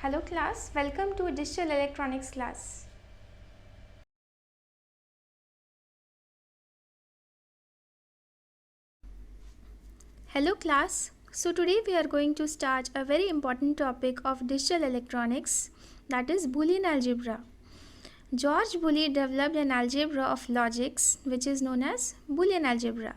Hello class, welcome to Digital Electronics class. Hello class, so today we are going to start a very important topic of digital electronics, that is Boolean algebra. George Boole developed an algebra of logics which is known as Boolean algebra.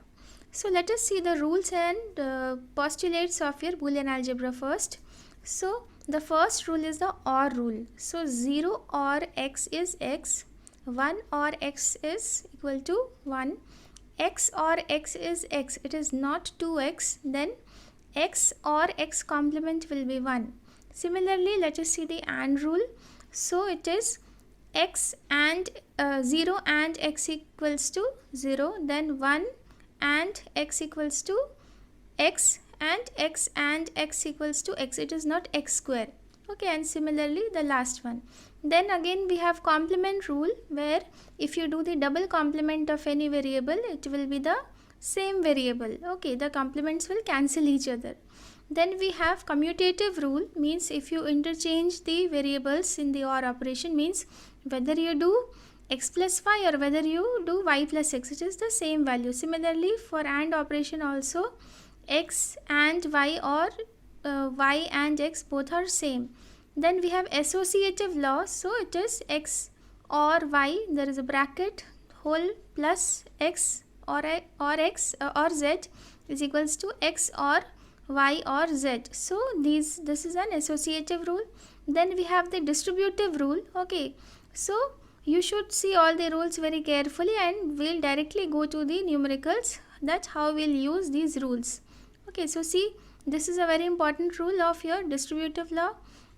So let us see the rules and postulates of your Boolean algebra first. So the first rule is the OR rule. So 0 OR x is x, 1 OR x is equal to 1, x OR x is x, it is not 2x, then x OR x complement will be 1. Similarly, let us see the AND rule. So it is x and 0 and x equals to 0, then 1 and x equals to x and x equals to x, it is not x square. Okay, and similarly the last one. Then again we have complement rule, where if you do the double complement of any variable, it will be the same variable. Okay, the complements will cancel each other. Then we have commutative rule, means if you interchange the variables in the OR operation, means whether you do x plus y or whether you do y plus x, it is the same value. Similarly for AND operation also, x and y or y and x both are same. Then we have associative law, so it is x or y, there is a bracket, whole plus x or x or z is equals to x or y or z. So this is an associative rule. Then we have the distributive rule. Okay, so you should see all the rules very carefully and we'll directly go to the numericals, that's how we'll use these rules. Okay, so see, this is a very important rule of your distributive law.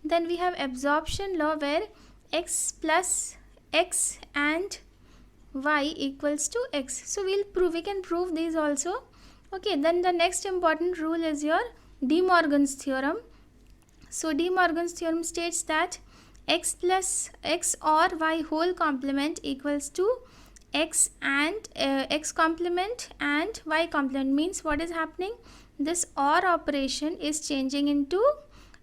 Then we have absorption law, where x plus x and y equals to x. So we can prove these also. Okay, then the next important rule is your De Morgan's theorem. So De Morgan's theorem states that x plus x or y whole complement equals to x and x complement and y complement. Means what is happening? This OR operation is changing into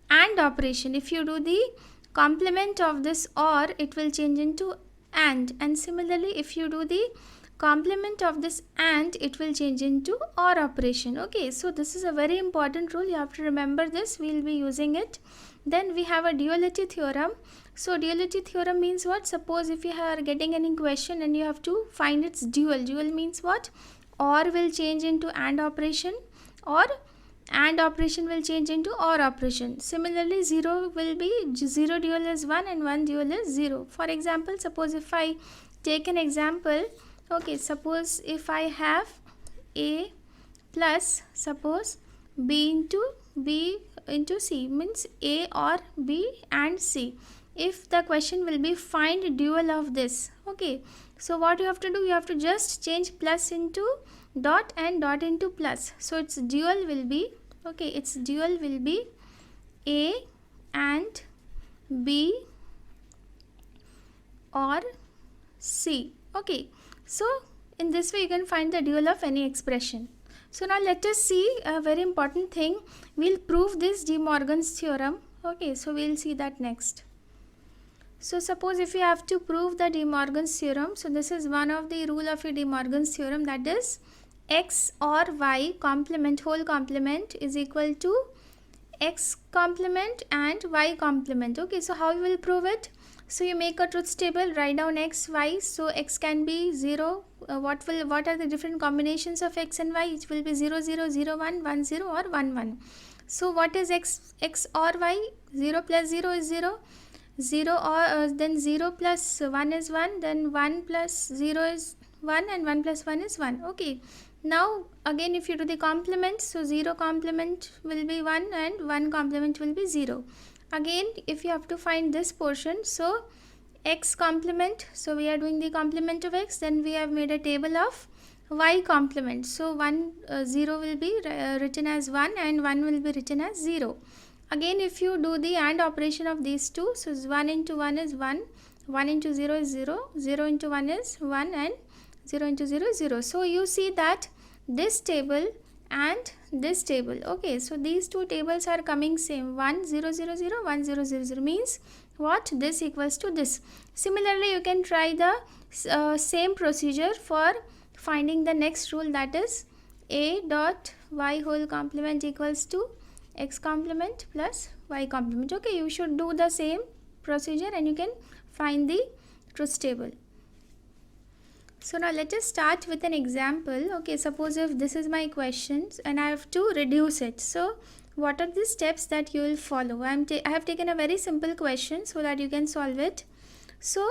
AND operation. If you do the complement of this OR, it will change into and similarly if you do the complement of this AND, it will change into OR operation. Okay, so this is a very important rule, you have to remember this, we will be using it. Then we have a duality theorem. So duality theorem means what? Suppose if you are getting any question and you have to find its dual. Dual means what? OR will change into AND operation, or AND operation will change into OR operation. Similarly 0 will be 0 dual is 1 and 1 dual is 0. For example, suppose if I take an example, okay, suppose if I have A plus suppose B into C, means A or B and C. If the question will be find dual of this, okay, so what you have to do, you have to just change plus into dot and dot into plus. So its dual will be, okay, its dual will be A and B or C. Okay, so in this way you can find the dual of any expression. So now let us see a very important thing. We'll prove this De Morgan's theorem. Okay, so we'll see that next. So suppose if you have to prove the De Morgan's theorem, so this is one of the rule of your De Morgan's theorem, that is x or y complement, whole complement is equal to x complement and y complement. Okay, so how you will prove it? So you make a truth table, write down x, y. So x can be 0. What are the different combinations of x and y? It will be 0 0 0 1 1 0 or 1 1. So what is x or y? 0 plus 0 is 0. 0 or then 0 plus 1 is 1, then 1 plus 0 is 1 and 1 plus 1 is 1. Okay, now again if you do the complement, so 0 complement will be 1 and 1 complement will be 0. Again if you have to find this portion, so x complement, so we are doing the complement of x, then we have made a table of y complement. So 0 will be written as 1 and 1 will be written as 0. Again if you do the AND operation of these two, so 1 into 1 is 1, 1 into 0 is 0, 0 into 1 is 1 and 0 into 0 is 0. So you see that this table and this table. Okay, so these two tables are coming same, 1 0 0 0 1 0 0 0 means what? This equals to this. Similarly, you can try the same procedure for finding the next rule, that is a dot y whole complement equals to x complement plus y complement. Okay, you should do the same procedure and you can find the truth table. So now let us start with an example. Okay, suppose if this is my questions and I have to reduce it. So what are the steps that you will follow? I have taken a very simple question so that you can solve it. So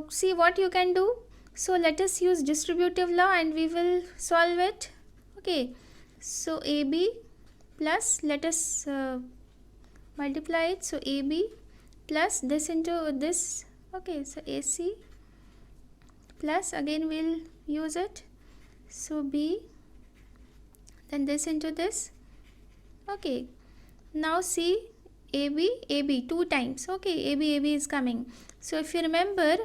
see what you can do. So let us use distributive law and we will solve it. Okay, so AB plus, let us multiply it. So AB plus this into this. Okay, so AC plus, again we'll use it, so B, then this into this. Okay, now see AB 2 times. Okay, AB is coming. So if you remember,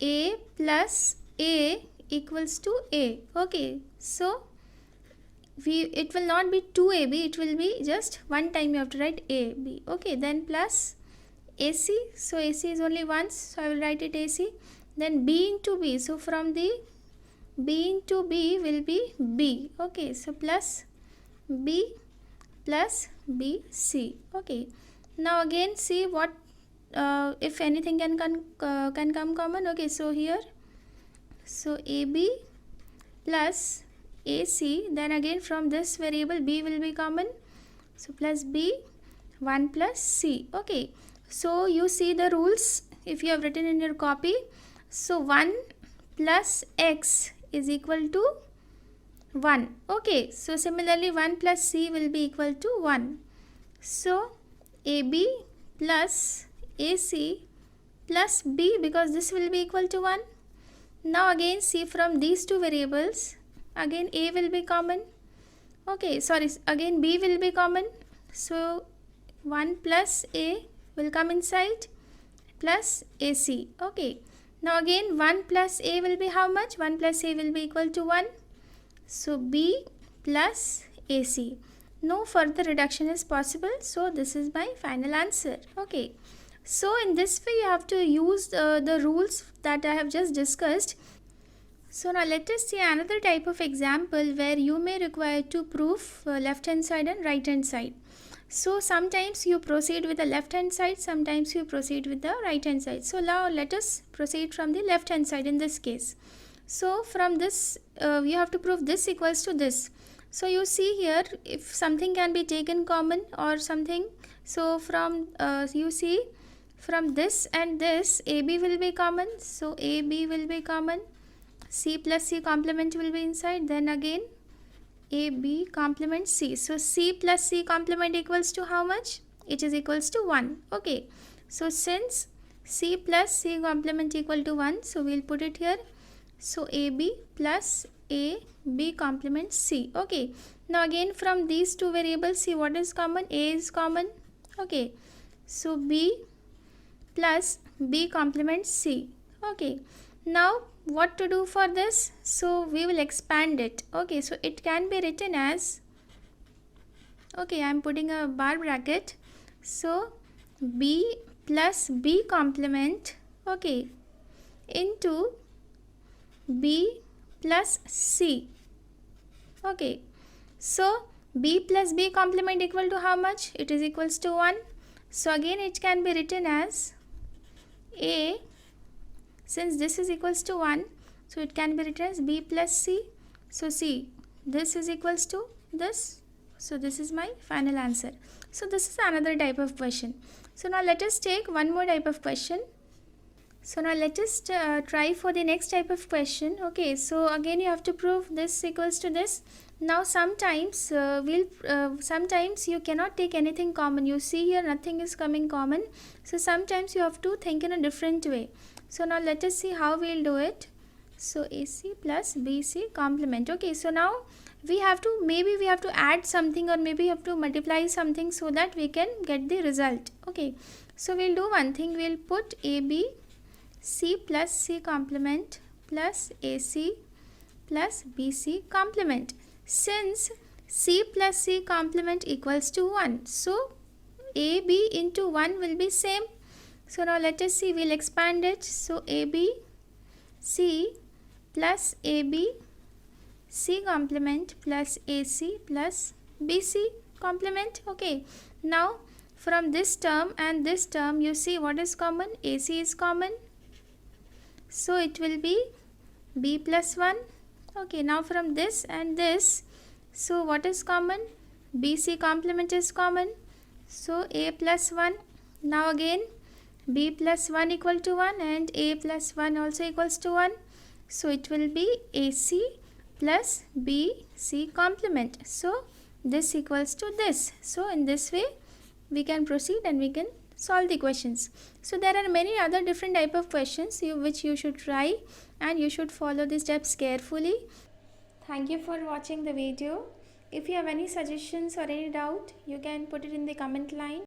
A plus A equals to A. Okay, so it will not be 2AB, it will be just one time you have to write AB. Okay, then plus AC, so AC is only once, so I will write it AC. Then B into B, so from the B into B will be B. Okay, so plus B plus BC. Okay, now again see what if anything can come common. Okay, so here, so AB plus AC, then again from this variable B will be common, so plus B, 1 plus C. Okay, so you see the rules if you have written in your copy. So 1 plus x is equal to 1. Okay, so similarly 1 plus c will be equal to 1. So AB plus AC plus B, because this will be equal to 1. Now again see from these two variables, again A will be common. Okay, sorry, again B will be common. So 1 plus A will come inside plus AC. Okay. Now again 1 plus A will be how much? 1 plus A will be equal to 1. So B plus AC. No further reduction is possible. So this is my final answer. Okay. So in this way you have to use the rules that I have just discussed. So now let us see another type of example where you may require to prove left hand side and right hand side. So sometimes you proceed with the left hand side, sometimes you proceed with the right hand side. So now let us proceed from the left hand side in this case. So from this you have to prove this equals to this. So you see here, if something can be taken common or something, so from you see from this and this, AB will be common, so AB will be common, C plus C complement will be inside, then again AB complement C. So C plus C complement equals to how much? It is equals to 1. Okay, so since C plus C complement equal to 1, so we'll put it here. So AB plus AB complement C. Okay, now again from these two variables, see what is common? A is common. Okay, so B plus B complement C. Okay, now what to do for this? So we will expand it. Okay, so it can be written as, okay, I am putting a bar bracket, so B plus B complement, okay, into B plus C. Okay, so B plus B complement equal to how much? It is equals to 1. So again it can be written as A, since this is equals to 1, so it can be written as B plus C. So see, this is equals to this. So this is my final answer. So this is another type of question. So now let us take one more type of question. So now let us try for the next type of question. Okay, so again you have to prove this equals to this. Now sometimes sometimes you cannot take anything common. You see here nothing is coming common. So sometimes you have to think in a different way. So now let us see how we'll do it. So AC plus BC complement. Okay, so now we have to add something, or maybe you have to multiply something so that we can get the result. Okay, so we'll do one thing. We'll put AB C plus C complement plus AC plus BC complement. Since C plus C complement equals to 1. So AB into 1 will be same. So now let us see, we'll expand it. So AB C plus AB C complement plus AC plus BC complement. Okay, now from this term and this term, you see what is common? AC is common, so it will be B plus 1. Okay, now from this and this, so what is common? BC complement is common, so A plus 1. Now again B plus 1 equal to 1 and A plus 1 also equals to 1, so it will be AC plus BC complement. So this equals to this. So in this way we can proceed and we can solve the questions. So there are many other different type of questions which you should try, and you should follow the steps carefully. Thank you for watching the video. If you have any suggestions or any doubt, you can put it in the comment line.